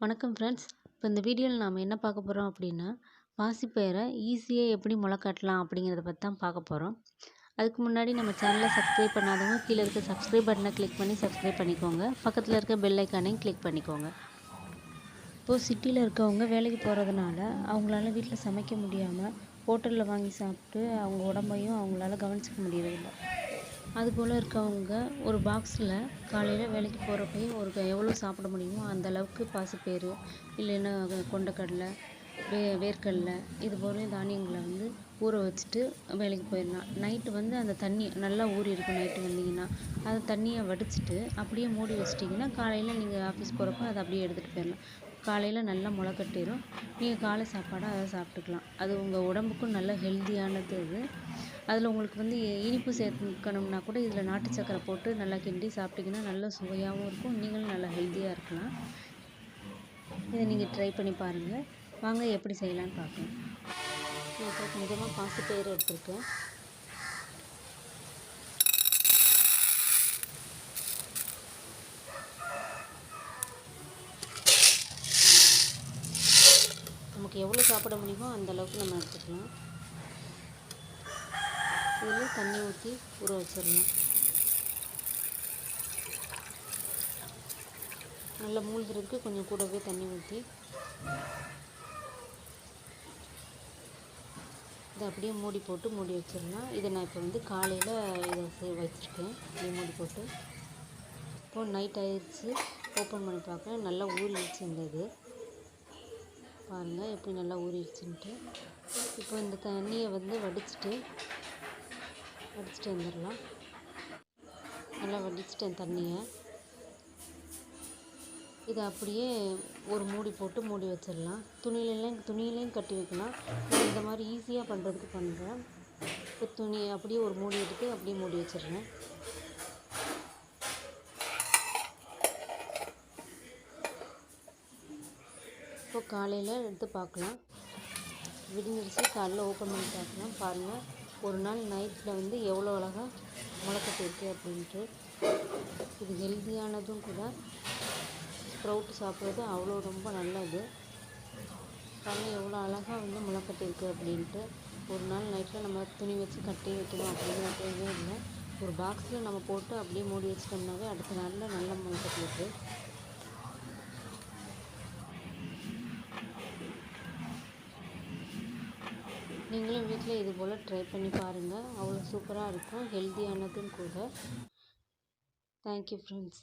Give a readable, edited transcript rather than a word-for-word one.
வணக்கம் ஃப்ரெண்ட்ஸ். இப்போ இந்த வீடியோவில் நாம் என்ன பார்க்க போகிறோம் அப்படின்னா, பாசிப்பயிரை ஈஸியாக எப்படி முளை கட்டலாம் அப்படிங்கிறத பற்றி தான் பார்க்க போகிறோம். அதுக்கு முன்னாடி நம்ம சேனலை சப்ஸ்கிரைப் பண்ணாதவங்க கீழே இருக்க சப்ஸ்கிரைப் பட்டனை கிளிக் பண்ணி சப்ஸ்கிரைப் பண்ணிக்கோங்க. பக்கத்தில் இருக்க பெல் ஐக்கானையும் கிளிக் பண்ணிக்கோங்க. இப்போது சிட்டியில் இருக்கவங்க வேலைக்கு போகிறதுனால அவங்களால வீட்டில் சமைக்க முடியாமல் ஹோட்டலில் வாங்கி சாப்பிட்டு அவங்க உடம்பையும் அவங்களால கவனிச்சிக்க முடியறதில்ல. அதுபோல் இருக்கவங்க ஒரு பாக்ஸில் காலையில் வேலைக்கு போகிறப்பயே எவ்வளோ சாப்பிட முடியுமோ அந்த அளவுக்கு பாசிப்பயிறு இல்லைன்னா கொண்டக்கடலை, வேர்க்கடலை இது போல தானியங்களை ஊற வச்சுட்டு வேலைக்கு போயிடலாம். நைட்டு அந்த தண்ணி நல்லா ஊறி இருக்கும். நைட்டு வந்தீங்கன்னா அந்த தண்ணியை வடிச்சிட்டு அப்படியே மூடி வச்சிட்டிங்கன்னா காலையில் நீங்கள் ஆஃபீஸ் போகிறப்ப அதை அப்படியே எடுத்துகிட்டு போயிடலாம். காலையில் நல்லா முளை கட்டிடும். நீங்கள் காலை சாப்பாடாக அதை சாப்பிட்டுக்கலாம். அது உங்கள் உடம்புக்கும் நல்ல ஹெல்த்தியானது. இது அதில் உங்களுக்கு இனிப்பு சேர்க்கணும்னா கூட இதில் நாட்டு சக்கரை போட்டு நல்லா கிண்டி சாப்பிட்டிங்கன்னா நல்லா சுவையாகவும் இருக்கும். நீங்களும் நல்லா ஹெல்த்தியாக இருக்கலாம். இதை நீங்கள் ட்ரை பண்ணி பாருங்கள். வாங்க எப்படி செய்யலான்னு பார்க்கலாம். நான் கொஞ்சமாக பாசிப்பயிறு எடுத்துருக்கேன். நமக்கு எவ்வளோ சாப்பிட முடியுமோ அந்த அளவுக்கு நம்ம எடுத்துக்கலாம். இதில் தண்ணி ஊற்றி ஊற வச்சிடலாம். நல்லா மூழ்கிறதுக்கு கொஞ்சம் கூடவே தண்ணி ஊற்றி இதை அப்படியே மூடி போட்டு மூடி வச்சிடலாம். இதை நான் இப்போ காலையில் இதை வச்சுருக்கேன். அப்படியே மூடி போட்டு இப்போது நைட் ஆயிடுச்சு. ஓப்பன் பண்ணி பார்க்குறேன். நல்லா ஊறிடுச்சு. இது பாருங்கள் எப்படி நல்லா ஊறிடுச்சுன்ட்டு. இப்போ இந்த தண்ணியை வடிச்சிட்டு வந்துடலாம். நல்லா வடிச்சிட்டேன் தண்ணியை. இதை அப்படியே ஒரு மூடி போட்டு மூடி வச்சிடலாம். துணியிலையும் கட்டி வைக்கலாம். நான் இந்த மாதிரி ஈஸியாக பண்ணுறதுக்கு பண்ணுறேன். இப்போ துணியை அப்படியே ஒரு மூடி எடுத்து அப்படியே மூடி வச்சிடுறேன். இப்போ காலையில் எடுத்து பார்க்கலாம். விடிஞ்சிருச்சு. காலையில் ஓப்பன் பண்ணி பார்க்கலாம். பாருங்கள், ஒரு நாள் நைட்டில் எவ்வளோ அழகாக முளைக்கட்டி இருக்குது அப்படின்ட்டு. இது ஹெல்த்தியானதும் கூட. ஸ்ப்ரவுட் சாப்பிட்றது அவ்வளோ ரொம்ப நல்லது. பாருங்கள் எவ்வளோ அழகாக முளைக்கட்டி இருக்குது அப்படின்ட்டு. ஒரு நாள் நைட்டில் நம்ம துணி வச்சு கட்டி வைக்கணும் அப்படிங்கிற தேவையே இல்லை. ஒரு பாக்ஸில் நம்ம போட்டு அப்படியே மூடி வச்சிட்டோம்னாவே அடுத்த நாளில் நல்லா முளைக்கட்டி இருக்குது. நீங்களும் வீட்டில் இது போல் ட்ரை பண்ணி பாருங்கள். அவ்வளோ சூப்பராக இருக்கும். ஹெல்த்தியானதும் கூட. Thank you friends.